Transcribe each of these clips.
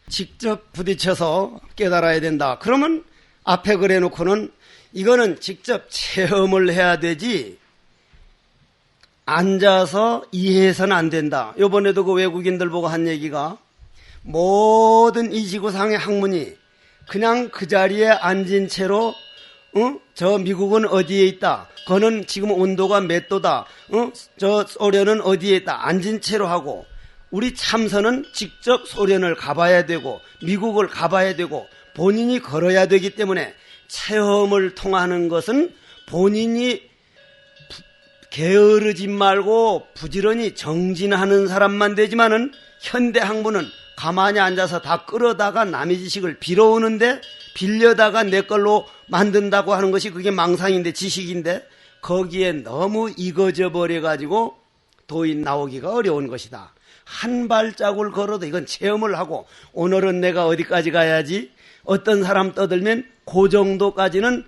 직접 부딪혀서 깨달아야 된다. 그러면 앞에 그래놓고는 이거는 직접 체험을 해야 되지 앉아서 이해해서는 안 된다. 이번에도 그 외국인들 보고 한 얘기가 모든 이 지구상의 학문이 그냥 그 자리에 앉은 채로 저 미국은 어디에 있다. 그거는 지금 온도가 몇 도다. 저 소련은 어디에 있다. 앉은 채로 하고 우리 참선은 직접 소련을 가봐야 되고 미국을 가봐야 되고 본인이 걸어야 되기 때문에 체험을 통하는 것은 본인이 게으르지 말고 부지런히 정진하는 사람만 되지만은 현대 학문은 가만히 앉아서 다 끌어다가 남의 지식을 빌어오는데 빌려다가 내 걸로 만든다고 하는 것이 그게 망상인데 지식인데 거기에 너무 익어져 버려가지고 도인 나오기가 어려운 것이다. 한 발자국을 걸어도 이건 체험을 하고 오늘은 내가 어디까지 가야지 어떤 사람 떠들면 그 정도까지는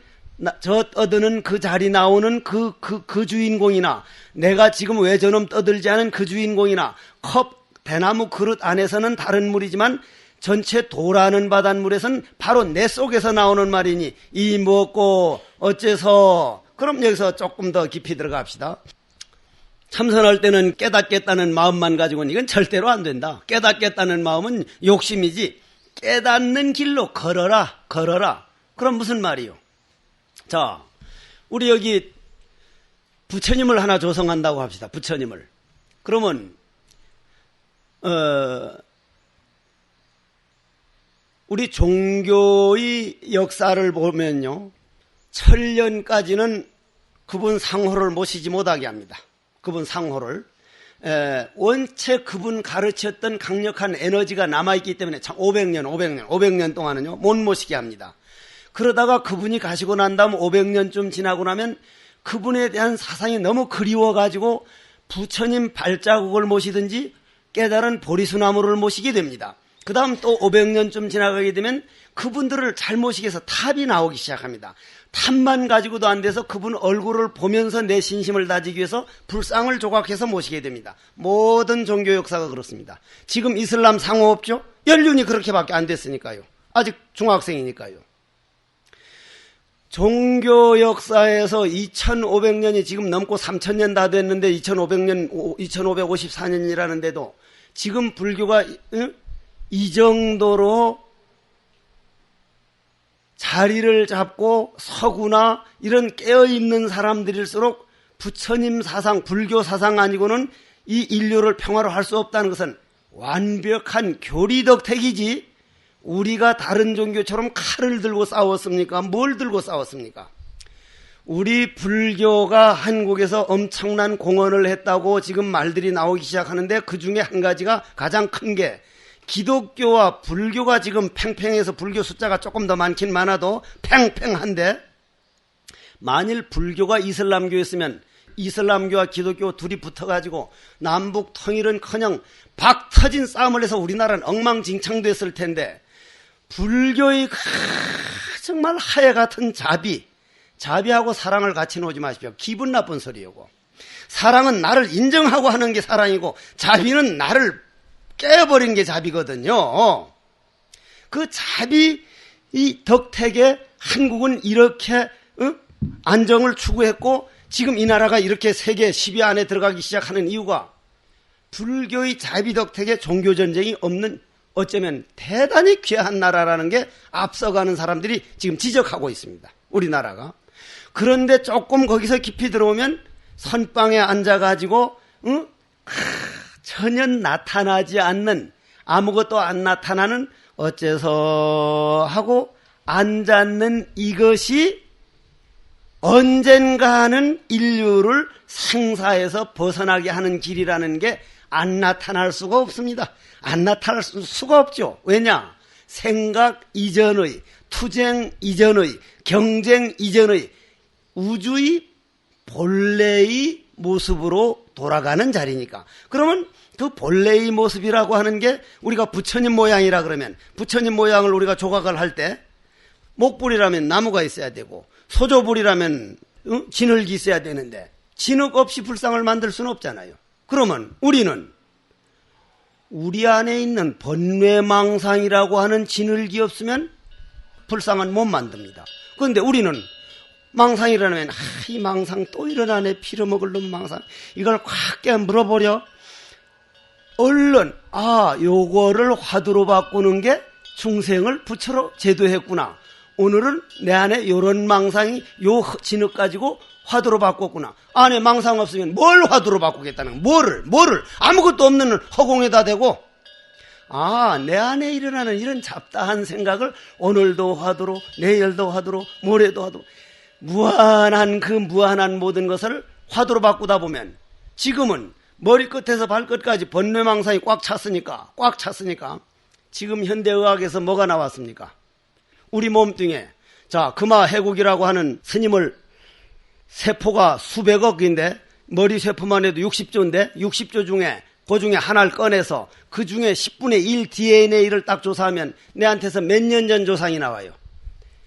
저 떠드는 그 자리 나오는 그 주인공이나 내가 지금 왜 저놈 떠들지 않은 그 주인공이나 컵 대나무 그릇 안에서는 다른 물이지만 전체 도라는 바닷물에서는 바로 내 속에서 나오는 말이니 이 먹고 어째서 그럼 여기서 조금 더 깊이 들어갑시다. 참선할 때는 깨닫겠다는 마음만 가지고는 이건 절대로 안 된다. 깨닫겠다는 마음은 욕심이지 깨닫는 길로 걸어라. 그럼 무슨 말이요? 자, 우리 여기 부처님을 하나 조성한다고 합시다. 부처님을. 그러면 우리 종교의 역사를 보면요. 천년까지는 그분 상호를 모시지 못하게 합니다. 그분 상호를. 원체 그분 가르쳤던 강력한 에너지가 남아있기 때문에 500년 동안은요. 못 모시게 합니다. 그러다가 그분이 가시고 난 다음 500년쯤 지나고 나면 그분에 대한 사상이 너무 그리워가지고 부처님 발자국을 모시든지 깨달은 보리수나무를 모시게 됩니다. 그 다음 또 500년쯤 지나가게 되면 그분들을 잘 모시게 해서 탑이 나오기 시작합니다. 탑만 가지고도 안 돼서 그분 얼굴을 보면서 내 신심을 다지기 위해서 불상을 조각해서 모시게 됩니다. 모든 종교 역사가 그렇습니다. 지금 이슬람 상호 없죠? 연륜이 그렇게밖에 안 됐으니까요. 아직 중학생이니까요. 종교 역사에서 2500년이 지금 넘고 3000년 다 됐는데 2554년이라는데도 지금 불교가 이 정도로 자리를 잡고 서구나 이런 깨어있는 사람들일수록 부처님 사상, 불교 사상 아니고는 이 인류를 평화로 할 수 없다는 것은 완벽한 교리덕택이지 우리가 다른 종교처럼 칼을 들고 싸웠습니까? 뭘 들고 싸웠습니까? 우리 불교가 한국에서 엄청난 공헌을 했다고 지금 말들이 나오기 시작하는데 그 중에 한 가지가 가장 큰 게 기독교와 불교가 지금 팽팽해서 불교 숫자가 조금 더 많긴 많아도 팽팽한데 만일 불교가 이슬람교였으면 이슬람교와 기독교 둘이 붙어가지고 남북 통일은커녕 박 터진 싸움을 해서 우리나라는 엉망진창됐을 텐데 불교의 정말 하해 같은 자비하고 사랑을 같이 놓지 마십시오. 기분 나쁜 소리이고 사랑은 나를 인정하고 하는 게 사랑이고 자비는 나를 깨버린 게 자비거든요. 그 자비 이 덕택에 한국은 이렇게 안정을 추구했고 지금 이 나라가 이렇게 세계 10위 안에 들어가기 시작하는 이유가 불교의 자비 덕택에 종교전쟁이 없는 어쩌면 대단히 귀한 나라라는 게 앞서가는 사람들이 지금 지적하고 있습니다. 우리나라가. 그런데 조금 거기서 깊이 들어오면 선방에 앉아가지고 전혀 나타나지 않는 아무것도 안 나타나는 어째서 하고 앉았는 이것이 언젠가는 인류를 생사에서 벗어나게 하는 길이라는 게 안 나타날 수가 없습니다. 안 나타날 수가 없죠. 왜냐? 생각 이전의, 투쟁 이전의, 경쟁 이전의 우주의 본래의 모습으로 돌아가는 자리니까. 그러면 그 본래의 모습이라고 하는 게 우리가 부처님 모양이라 그러면 부처님 모양을 우리가 조각을 할 때 목불이라면 나무가 있어야 되고 소조불이라면 진흙이 있어야 되는데 진흙 없이 불상을 만들 수는 없잖아요. 그러면 우리는 우리 안에 있는 번뇌망상이라고 하는 진흙이 없으면 불상은 못 만듭니다. 그런데 우리는 망상이 일어나면 이 망상 또 일어나네, 빌어먹을 놈 망상, 이걸 꽉 깨물어버려. 얼른 요거를 화두로 바꾸는 게 중생을 부처로 제도했구나. 오늘은 내 안에 요런 망상이 요 진흙 가지고 화두로 바꿨구나. 안에 망상 없으면 뭘 화두로 바꾸겠다는 거야. 뭐를 아무것도 없는 허공에다 대고 내 안에 일어나는 이런 잡다한 생각을 오늘도 화두로, 내일도 화두로, 모레도 화두로, 무한한 모든 것을 화두로 바꾸다 보면 지금은 머리끝에서 발끝까지 번뇌망상이 꽉 찼으니까 지금 현대의학에서 뭐가 나왔습니까? 우리 몸뚱이에 금화 해국이라고 하는 스님을 세포가 수백억인데 머리 세포만 해도 60조인데 60조 중에 그 중에 하나를 꺼내서 그 중에 10분의 1 DNA를 딱 조사하면 내한테서 몇 년 전 조상이 나와요.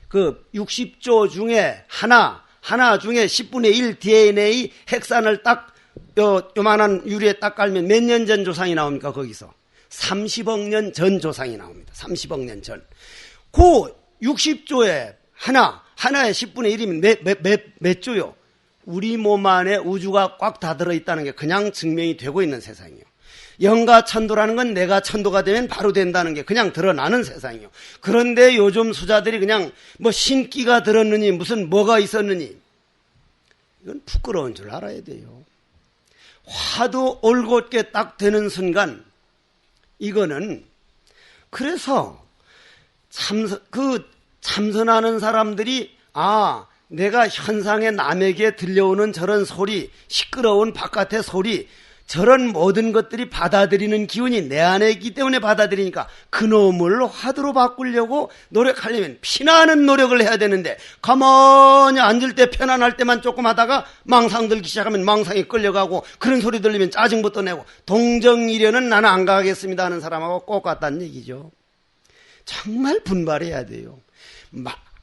그 60조 중에 하나 중에 10분의 1 DNA 핵산을 딱 요만한 유리에 딱 깔면 몇 년 전 조상이 나옵니까? 거기서 30억 년 전 조상이 나옵니다. 30억 년 전. 그 60조에 하나에 10분의 1이면 몇 조요? 우리 몸 안에 우주가 꽉 다 들어있다는 게 그냥 증명이 되고 있는 세상이에요. 영가천도라는 건 내가 천도가 되면 바로 된다는 게 그냥 드러나는 세상이에요. 그런데 요즘 수자들이 그냥 신기가 들었느니 무슨 뭐가 있었느니, 이건 부끄러운 줄 알아야 돼요. 화두 올곧게 딱 되는 순간 이거는, 그래서 참선하는 사람들이 내가 현상에 남에게 들려오는 저런 소리, 시끄러운 바깥의 소리, 저런 모든 것들이 받아들이는 기운이 내 안에 있기 때문에 받아들이니까 그놈을 화두로 바꾸려고 노력하려면 피나는 노력을 해야 되는데, 가만히 앉을 때 편안할 때만 조금 하다가 망상 들기 시작하면 망상에 끌려가고, 그런 소리 들리면 짜증부터 내고, 동정이련은 나는 안 가겠습니다 하는 사람하고 꼭 같다는 얘기죠. 정말 분발해야 돼요.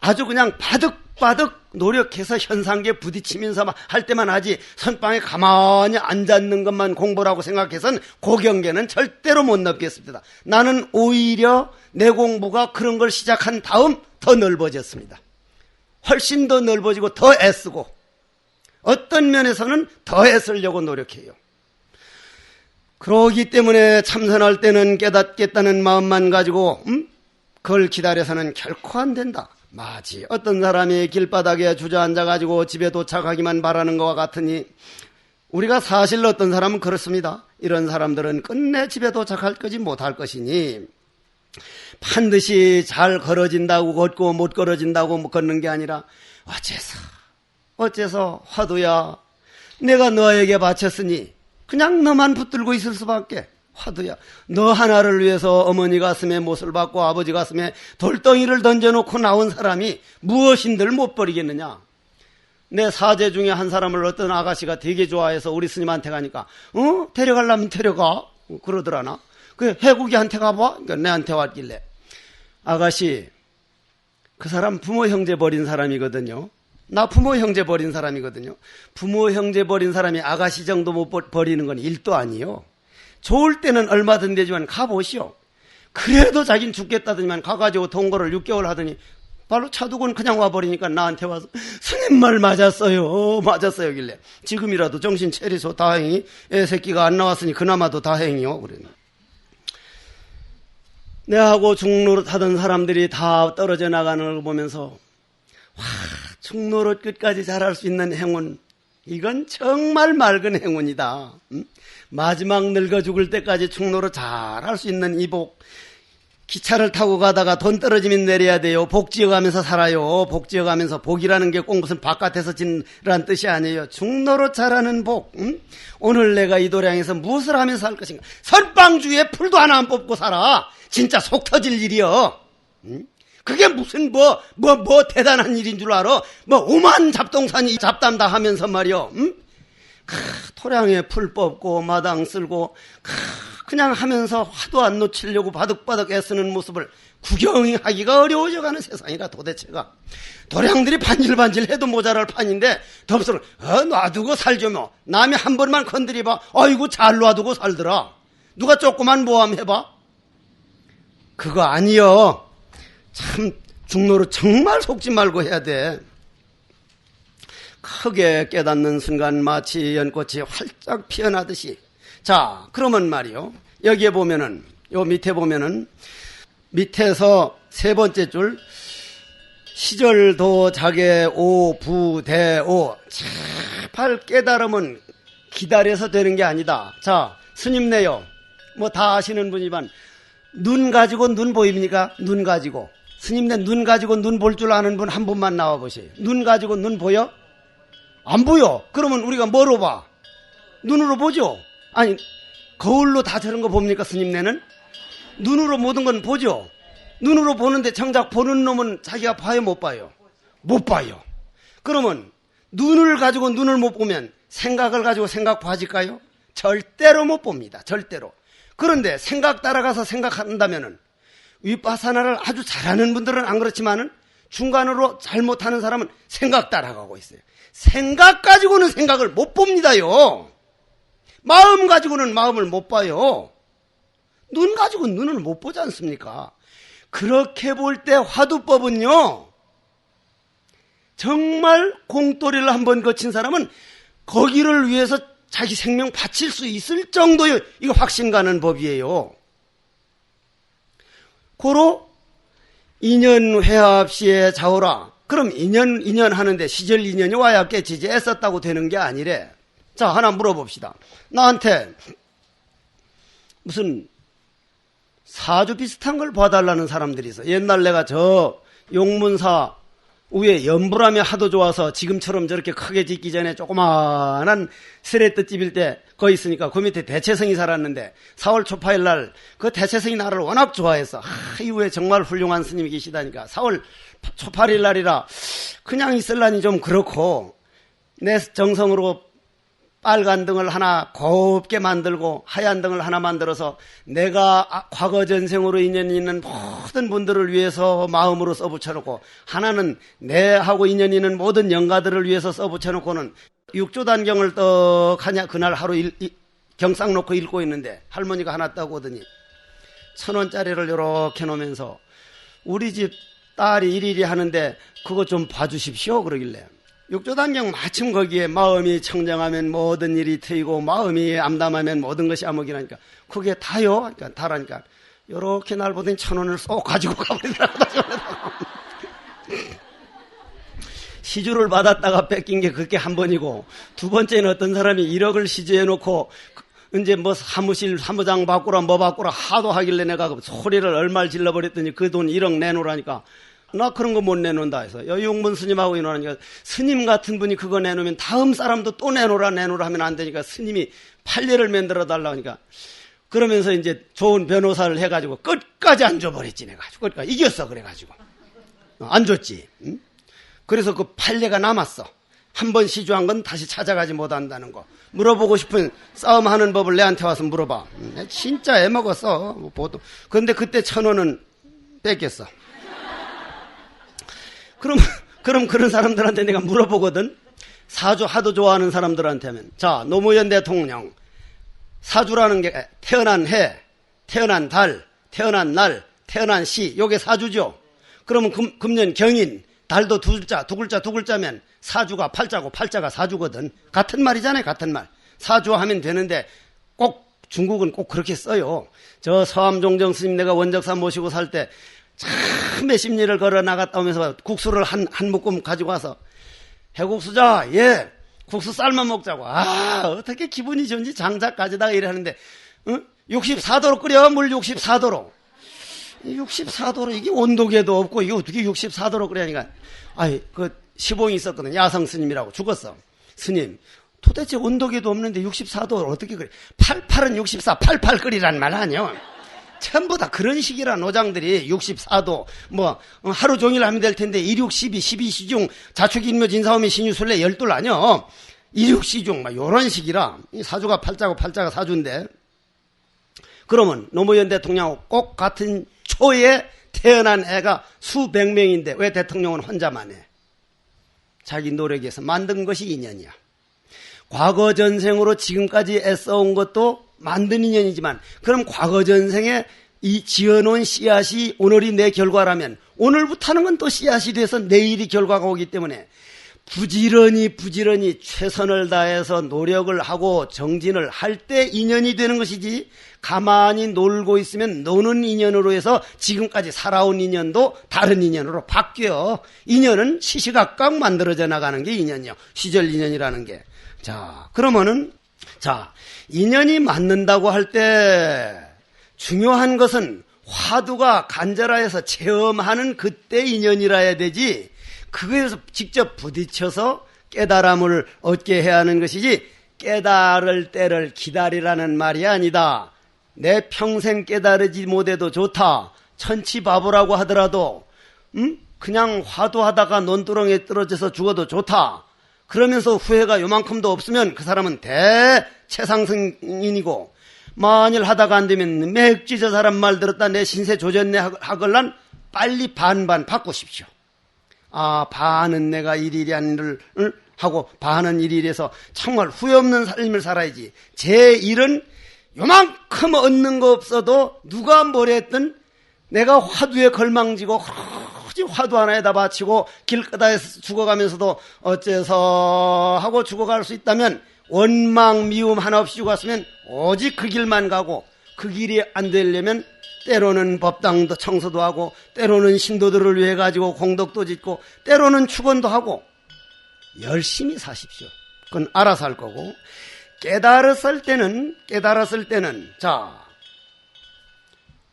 아주 그냥 바득바득 노력해서 현상계에 부딪히면서 할 때만 하지, 선방에 가만히 앉아있는 것만 공부라고 생각해서는 고경계는 절대로 못 넘겠습니다. 나는 오히려 내 공부가 그런 걸 시작한 다음 더 넓어졌습니다. 훨씬 더 넓어지고 더 애쓰고, 어떤 면에서는 더 애쓰려고 노력해요. 그러기 때문에 참선할 때는 깨닫겠다는 마음만 가지고 그걸 기다려서는 결코 안 된다. 마치 어떤 사람이 길바닥에 주저앉아가지고 집에 도착하기만 바라는 것과 같으니, 우리가 사실 어떤 사람은 그렇습니다. 이런 사람들은 끝내 집에 도착할 것이 못할 것이니 반드시 잘 걸어진다고 걷고 못 걸어진다고 걷는 게 아니라, 어째서 화두야, 내가 너에게 바쳤으니 그냥 너만 붙들고 있을 수밖에. 화두야, 너 하나를 위해서 어머니 가슴에 못을 박고 아버지 가슴에 돌덩이를 던져놓고 나온 사람이 무엇인들 못 버리겠느냐. 내 사제 중에 한 사람을 어떤 아가씨가 되게 좋아해서 우리 스님한테 가니까 데려가려면 데려가 그러더라나. 그 해국이한테 가봐. 그러니까 내한테 왔길래, 아가씨, 그 사람 부모 형제 버린 사람이거든요. 나 부모 형제 버린 사람이거든요. 부모 형제 버린 사람이 아가씨 정도 못 버리는 건 일도 아니요. 좋을 때는 얼마든 되지만 가보시오. 그래도 자긴 죽겠다더니만 가가지고 동거를 6개월 하더니 바로 차두고는 그냥 와버리니까 나한테 와서 스님 말 맞았어요 길래, 지금이라도 정신 차리소. 다행히 애 새끼가 안 나왔으니 그나마도 다행이요. 그래. 내하고 중노릇 하던 사람들이 다 떨어져 나가는 걸 보면서, 중노릇 끝까지 잘할 수 있는 행운, 이건 정말 맑은 행운이다. 마지막 늙어 죽을 때까지 충노로 잘 할 수 있는 이 복. 기차를 타고 가다가 돈 떨어지면 내려야 돼요. 복 지어가면서 살아요. 복 지어가면서. 복이라는 게 꼭 무슨 바깥에서 진란 뜻이 아니에요. 충노로 잘하는 복. 오늘 내가 이 도량에서 무엇을 하면서 살 것인가. 선빵주에 풀도 하나 안 뽑고 살아. 진짜 속 터질 일이요. 그게 무슨 대단한 일인 줄 알아? 오만 잡동사니 잡담 다 하면서 말이요. 토량에 풀 뽑고 마당 쓸고 그냥 하면서 화도 안 놓치려고 바득바득 애쓰는 모습을 구경하기가 어려워져가는 세상이라, 도대체가. 도량들이 반질반질 해도 모자랄 판인데 덥수는 놔두고 살죠 뭐. 남이 한 번만 건드려봐, 아이고 잘 놔두고 살더라. 누가 조그만 모함 해봐? 그거 아니여. 참 중노릇 정말 속지 말고 해야 돼. 크게 깨닫는 순간 마치 연꽃이 활짝 피어나듯이. 자, 그러면 말이요. 여기에 보면은, 요 밑에 보면은, 밑에서 세 번째 줄, 시절도 자게 오부대오. 제발 깨달음은 기다려서 되는 게 아니다. 자, 스님네요. 뭐 다 아시는 분이지만, 눈 가지고 눈 보입니까? 눈 가지고. 스님네 눈 가지고 눈 볼 줄 아는 분 한 분만 나와보세요. 눈 가지고 눈 보여? 안 보여. 그러면 우리가 뭐로 봐? 눈으로 보죠. 아니, 거울로 다 저런 거 봅니까, 스님네는? 눈으로 모든 건 보죠. 눈으로 보는데 정작 보는 놈은 자기가 봐요, 못 봐요? 못 봐요. 그러면 눈을 가지고 눈을 못 보면 생각을 가지고 생각 봐질까요? 절대로 못 봅니다. 절대로. 그런데 생각 따라가서 생각한다면은 위파사나를 아주 잘하는 분들은 안 그렇지만은 중간으로 잘못하는 사람은 생각 따라가고 있어요. 생각 가지고는 생각을 못 봅니다요. 마음 가지고는 마음을 못 봐요. 눈 가지고 눈을 못 보지 않습니까? 그렇게 볼 때 화두법은요, 정말 공돌이를 한번 거친 사람은 거기를 위해서 자기 생명 바칠 수 있을 정도의 이거 확신 가는 법이에요. 고로 인연 회합시에 자오라. 그럼 인연 하는데 시절 인연이 와야 깨치지 애썼다고 되는 게 아니래. 자, 하나 물어봅시다. 나한테 무슨 사주 비슷한 걸 봐달라는 사람들이 있어. 옛날 내가 저 용문사 위에 연불함이 하도 좋아서 지금처럼 저렇게 크게 짓기 전에 조그마한 스레트집일 때 거기 있으니까 그 밑에 대체성이 살았는데 4월 초파일 날 그 대체성이 나를 워낙 좋아했어. 이후에 정말 훌륭한 스님이 계시다니까. 4월 초파일 날이라 그냥 있을라니 좀 그렇고 내 정성으로 빨간 등을 하나 곱게 만들고 하얀 등을 하나 만들어서 내가 과거 전생으로 인연이 있는 모든 분들을 위해서 마음으로 써붙여놓고 하나는 내하고 인연이 있는 모든 영가들을 위해서 써붙여놓고는 육조단경을 떡 하냐 그날 하루 경상 놓고 읽고 있는데 할머니가 하나 떠고 오더니 1,000원짜리를 이렇게 놓으면서 우리 집 딸이 일일이 하는데 그거 좀 봐주십시오 그러길래 육조단경 마침 거기에 마음이 청정하면 모든 일이 트이고 마음이 암담하면 모든 것이 암흑이라니까 그게 다요? 그러니까 다라니까 요렇게 날 보더니 1,000원을 쏙 가지고 가버리더라고. 시주를 받았다가 뺏긴 게 그렇게 한 번이고 두 번째는 어떤 사람이 1억을 시주해놓고 이제 뭐 사무장 바꾸라 뭐 바꾸라 하도 하길래 내가 소리를 얼마를 질러버렸더니 그 돈 1억 내놓으라니까 나 그런 거 못 내놓는다 해서 용문 스님하고 이러니까 스님 같은 분이 그거 내놓으면 다음 사람도 또 내놓으라 하면 안 되니까 스님이 판례를 만들어 달라고 하니까 그러면서 이제 좋은 변호사를 해가지고 끝까지 안 줘버렸지 내가 끝까지 이겼어 그래가지고 안 줬지. 응? 그래서 그 판례가 남았어. 한 번 시주한 건 다시 찾아가지 못한다는 거 물어보고 싶은 싸움하는 법을 내한테 와서 물어봐. 진짜 애먹었어 보통. 그런데 그때 1,000원은 뺏겼어. 그럼 그런 사람들한테 내가 물어보거든. 사주 하도 좋아하는 사람들한테 하면 자 노무현 대통령 사주라는 게 태어난 해, 태어난 달, 태어난 날, 태어난 시 요게 사주죠. 그러면 금년 경인 달도 두 글자면 사주가 팔자고 팔자가 사주거든. 같은 말이잖아요. 같은 말. 사주하면 되는데 꼭 중국은 꼭 그렇게 써요. 저 서암종정 스님 내가 원적사 모시고 살 때 참 몇십 리를 걸어 나갔다 오면서 국수를 한 묶음 가지고 와서 해국수자 예 국수 쌀만 먹자고. 아 어떻게 기분이 좋은지 장작까지다가 이래 하는데 64도로 끓여 물 64도로 64도로 이게 온도계도 없고 이게 어떻게 64도로 끓여니까 아이 그 시봉이 있었거든. 야성 스님이라고 죽었어. 스님 도대체 온도계도 없는데 64도를 어떻게 끓여. 88은 64 88 끓이란 말 아니요. 전부 다 그런 식이라 노장들이 64도 뭐 하루 종일 하면 될 텐데 16, 12, 12시중 자축인묘 진사오미 신유술래 12 아니요. 16시중 막 요런 식이라 이 사주가 팔자고 팔자가 사주인데 그러면 노무현 대통령하고 꼭 같은 초에 태어난 애가 수백 명인데 왜 대통령은 혼자만 해? 자기 노력에서 만든 것이 인연이야. 과거 전생으로 지금까지 애써온 것도 만든 인연이지만, 그럼 과거 전생에 이 지어놓은 씨앗이 오늘이 내 결과라면 오늘부터 하는 건 또 씨앗이 돼서 내일이 결과가 오기 때문에 부지런히 최선을 다해서 노력을 하고 정진을 할 때 인연이 되는 것이지, 가만히 놀고 있으면 노는 인연으로 해서 지금까지 살아온 인연도 다른 인연으로 바뀌어. 인연은 시시각각 만들어져 나가는 게 인연이요. 시절 인연이라는 게. 자, 그러면은, 인연이 맞는다고 할 때 중요한 것은 화두가 간절하여서 체험하는 그때 인연이라 해야 되지, 그거에서 직접 부딪혀서 깨달음을 얻게 해야 하는 것이지, 깨달을 때를 기다리라는 말이 아니다. 내 평생 깨달으지 못해도 좋다. 천치바보라고 하더라도 그냥 화두하다가 논두렁에 떨어져서 죽어도 좋다. 그러면서 후회가 요만큼도 없으면 그 사람은 대체상승인이고, 만일 하다가 안 되면 맥지 저 사람 말 들었다 내 신세 조졌네 하걸란 빨리 반반 바꾸십시오. 반은 내가 일일한 일을 하고 반은 일일해서 정말 후회 없는 삶을 살아야지. 제 일은 요만큼 얻는 거 없어도 누가 뭐랬든 내가 화두에 걸망지고 화두 하나에다 바치고 길가다에서 죽어가면서도 어째서 하고 죽어갈 수 있다면, 원망 미움 하나 없이 죽었으면 오직 그 길만 가고, 그 길이 안 되려면 때로는 법당도 청소도 하고, 때로는 신도들을 위해 가지고 공덕도 짓고, 때로는 축원도 하고, 열심히 사십시오. 그건 알아서 할 거고, 깨달았을 때는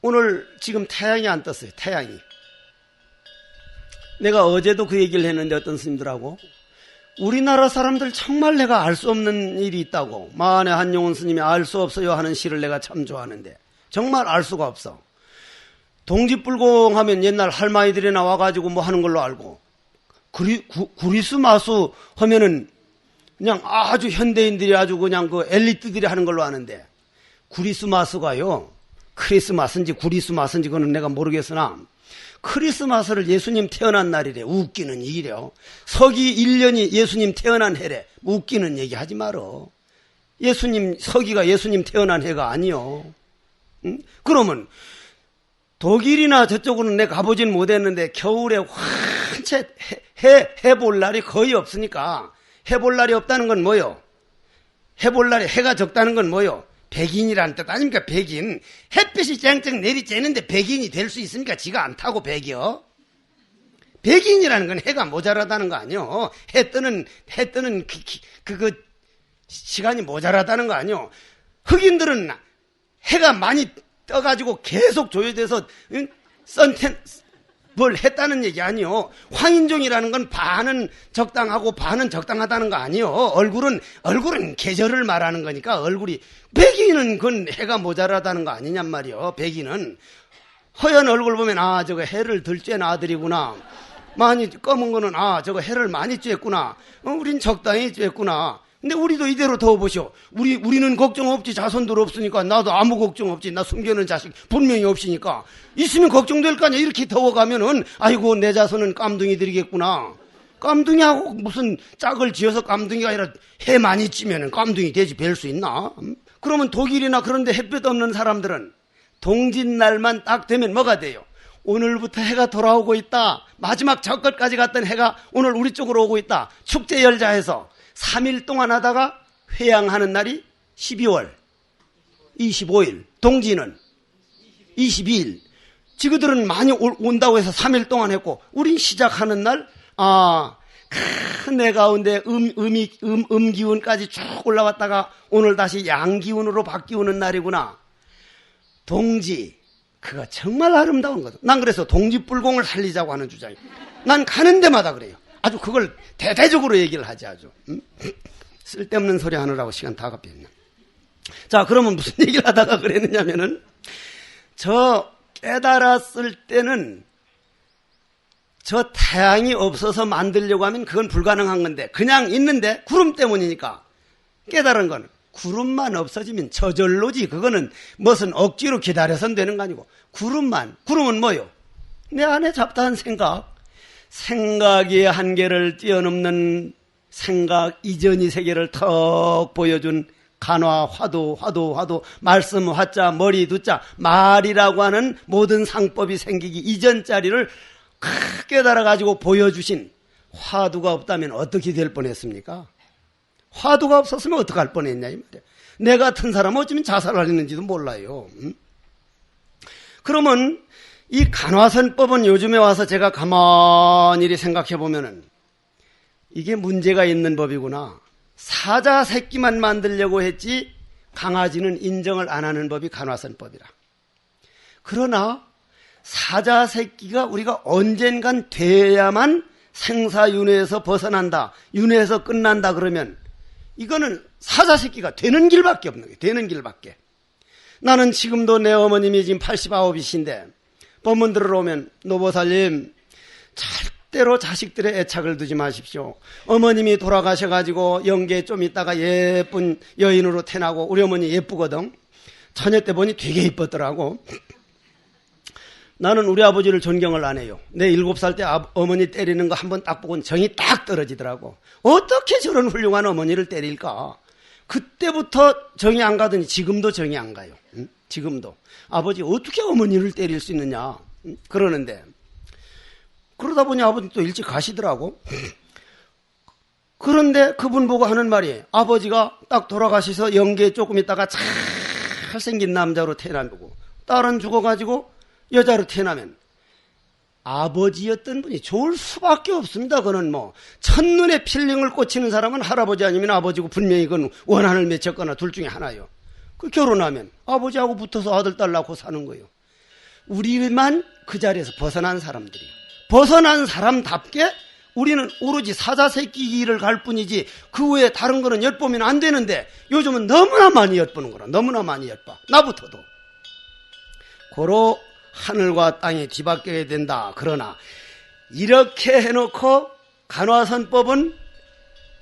오늘 지금 태양이 안 떴어요. 태양이. 내가 어제도 그 얘기를 했는데 어떤 스님들하고, 우리나라 사람들 정말 내가 알 수 없는 일이 있다고. 만에 한용운 스님이 알 수 없어요 하는 시를 내가 참 좋아하는데 정말 알 수가 없어. 동집불공 하면 옛날 할머니들이 나와가지고 뭐 하는 걸로 알고, 구리수마수 하면은 그냥 아주 현대인들이 아주 그냥 그 엘리트들이 하는 걸로 아는데, 구리수마수가요, 크리스마스인지 구리수마스인지 그거는 내가 모르겠으나 크리스마스를 예수님 태어난 날이래. 웃기는 일이요. 서기 1년이 예수님 태어난 해래. 웃기는 얘기 하지 말어. 서기가 예수님 태어난 해가 아니요. 응? 그러면 독일이나 저쪽으로는 내가 가보진 못했는데 겨울에 환채 해볼 날이 거의 없으니까, 해볼 날이 없다는 건 뭐요? 해볼 날이 해가 적다는 건 뭐요? 백인이라는 뜻 아닙니까? 백인. 햇빛이 쨍쨍 내리쬐는데 백인이 될 수 있습니까? 지가 안 타고 백이요. 백인이라는 건 해가 모자라다는 거 아니요. 해 뜨는 그 시간이 모자라다는 거 아니요. 흑인들은 해가 많이 떠가지고 계속 조여돼서 뭘 했다는 얘기 아니요. 황인종이라는 건 반은 적당하고 반은 적당하다는 거 아니요. 얼굴은 계절을 말하는 거니까 얼굴이, 백인은 그건 해가 모자라다는 거 아니냔 말이요. 백인은 허연 얼굴 보면 저거 해를 덜 쬐는 아들이구나. 많이 검은 거는 저거 해를 많이 쬐구나. 우린 적당히 쬐구나. 근데 우리도 이대로 더워보시오. 우리는 걱정 없지. 자손들 없으니까. 나도 아무 걱정 없지. 나 숨겨놓은 자식 분명히 없으니까. 있으면 걱정될 거 아니야. 이렇게 더워가면은 아이고 내 자손은 깜둥이들이겠구나. 깜둥이하고 무슨 짝을 지어서 깜둥이가 아니라 해 많이 찌면은 깜둥이 되지 뵐 수 있나? 그러면 독일이나 그런데 햇볕 없는 사람들은 동짓날만 딱 되면 뭐가 돼요? 오늘부터 해가 돌아오고 있다. 마지막 저끝까지 갔던 해가 오늘 우리 쪽으로 오고 있다. 축제 열자 해서 3일 동안 하다가 회양하는 날이 12월 25일, 동지는 22일. 지그들은 많이 온다고 해서 3일 동안 했고, 우린 시작하는 날, 큰 내 가운데 기운까지 쭉 올라왔다가 오늘 다시 양기운으로 바뀌우는 날이구나. 동지, 그거 정말 아름다운 거다. 난 그래서 동지불공을 살리자고 하는 주장이에요. 난 가는 데마다 그래요. 아주 그걸 대대적으로 얘기를 하지 아주. 쓸데없는 소리 하느라고 시간 다 갚였네. 자, 그러면 무슨 얘기를 하다가 그랬느냐면은, 저 깨달았을 때는 저 태양이 없어서 만들려고 하면 그건 불가능한 건데, 그냥 있는데 구름 때문이니까. 깨달은 건 구름만 없어지면 저절로지. 그거는 무슨 억지로 기다려선 되는 거 아니고, 구름은 뭐요? 내 안에 잡다한 생각이 한계를 뛰어넘는 생각 이전의 세계를 턱 보여준 간화, 화두, 말씀, 화자, 머리, 두자, 말이라고 하는 모든 상법이 생기기 이전 자리를 크게 달아가지고 보여주신 화두가 없다면 어떻게 될 뻔했습니까? 화두가 없었으면 어떡할 뻔했냐 이 말이야. 내 같은 사람은 어쩌면 자살하려는지도 몰라요. 그러면 이 간화선법은 요즘에 와서 제가 가만히 생각해 보면은 이게 문제가 있는 법이구나. 사자 새끼만 만들려고 했지 강아지는 인정을 안 하는 법이 간화선법이라. 그러나 사자 새끼가 우리가 언젠간 돼야만 생사윤회에서 벗어난다, 윤회에서 끝난다 그러면 이거는 사자 새끼가 되는 길밖에 없는 거예요. 되는 길밖에. 나는 지금도 내 어머님이 지금 89이신데 법문 들으러 오면 노보살님 절대로 자식들의 애착을 두지 마십시오. 어머님이 돌아가셔가지고 영계에 좀 있다가 예쁜 여인으로 태어나고 우리 어머니 예쁘거든. 처녀 때 보니 되게 이뻤더라고. 나는 우리 아버지를 존경을 안 해요. 내 7살 때 어머니 때리는 거 한번 딱 보고는 정이 딱 떨어지더라고. 어떻게 저런 훌륭한 어머니를 때릴까? 그때부터 정이 안 가더니 지금도 정이 안 가요. 응? 지금도. 아버지 어떻게 어머니를 때릴 수 있느냐? 응? 그러는데 그러다 보니 아버지 또 일찍 가시더라고. 그런데 그분 보고 하는 말이 아버지가 딱 돌아가셔서 영계에 조금 있다가 잘생긴 남자로 태어나고 딸은 죽어가지고 여자로 태어나면 아버지였던 분이 좋을 수밖에 없습니다. 그는 뭐 첫눈에 필링을 꽂히는 사람은 할아버지 아니면 아버지고 분명히 그건 원한을 맺혔거나 둘 중에 하나요. 그 결혼하면 아버지하고 붙어서 아들 딸 낳고 사는 거예요. 우리만 그 자리에서 벗어난 사람들이에요. 벗어난 사람답게 우리는 오로지 사자새끼기를 갈 뿐이지 그 외에 다른 거는 엿보면 안 되는데 요즘은 너무나 많이 엿보는 거라. 너무나 많이 엿봐. 나부터도. 고로 하늘과 땅이 뒤바뀌어야 된다. 그러나 이렇게 해놓고 간화선법은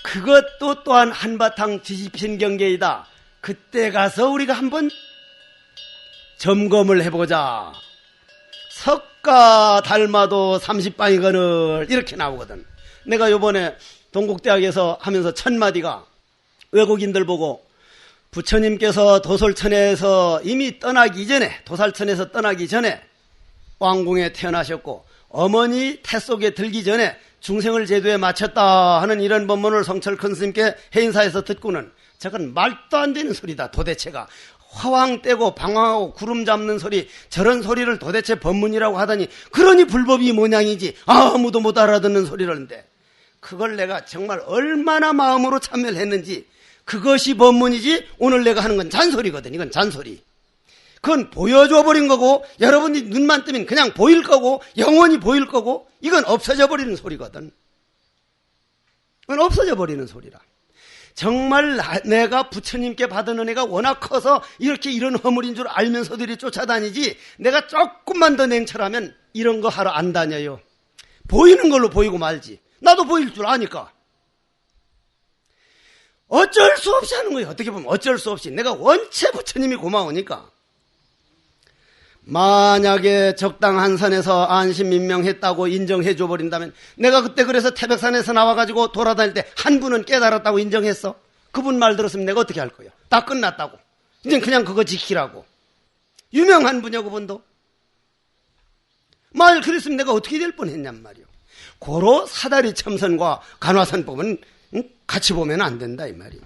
그것도 또한 한바탕 뒤집힌 경계이다. 그때 가서 우리가 한번 점검을 해보자. 석가 닮아도 30방이거늘 이렇게 나오거든. 내가 요번에 동국대학에서 하면서 첫 마디가 외국인들 보고 부처님께서 도솔천에서 이미 떠나기 전에 도살천에서 떠나기 전에 왕궁에 태어나셨고 어머니 태 속에 들기 전에 중생을 제도에 마쳤다 하는 이런 법문을 성철 큰 스님께 해인사에서 듣고는 저건 말도 안 되는 소리다. 도대체가 화왕 떼고 방황하고 구름 잡는 소리 저런 소리를 도대체 법문이라고 하더니 그러니 불법이 모양이지 아무도 못 알아듣는 소리를 하는데 그걸 내가 정말 얼마나 마음으로 참여를 했는지 그것이 법문이지 오늘 내가 하는 건 잔소리거든. 이건 잔소리. 그건 보여줘 버린 거고 여러분이 눈만 뜨면 그냥 보일 거고 영원히 보일 거고 이건 없어져 버리는 소리거든. 이건 없어져 버리는 소리라. 정말 내가 부처님께 받은 은혜가 워낙 커서 이렇게 이런 허물인 줄 알면서도 이렇게 쫓아다니지 내가 조금만 더 냉철하면 이런 거 하러 안 다녀요. 보이는 걸로 보이고 말지. 나도 보일 줄 아니까. 어쩔 수 없이 하는 거예요. 어떻게 보면 어쩔 수 없이. 내가 원체 부처님이 고마우니까. 만약에 적당한 선에서 안심민명했다고 인정해 줘버린다면 내가 그때 그래서 태백산에서 나와가지고 돌아다닐 때 한 분은 깨달았다고 인정했어. 그분 말 들었으면 내가 어떻게 할 거야. 다 끝났다고. 이제 그냥 그거 지키라고. 유명한 분이야 그분도. 말 그랬으면 내가 어떻게 될 뻔했냔 말이오. 고로 사다리 첨선과 간화선법은 같이 보면 안 된다 이 말이오.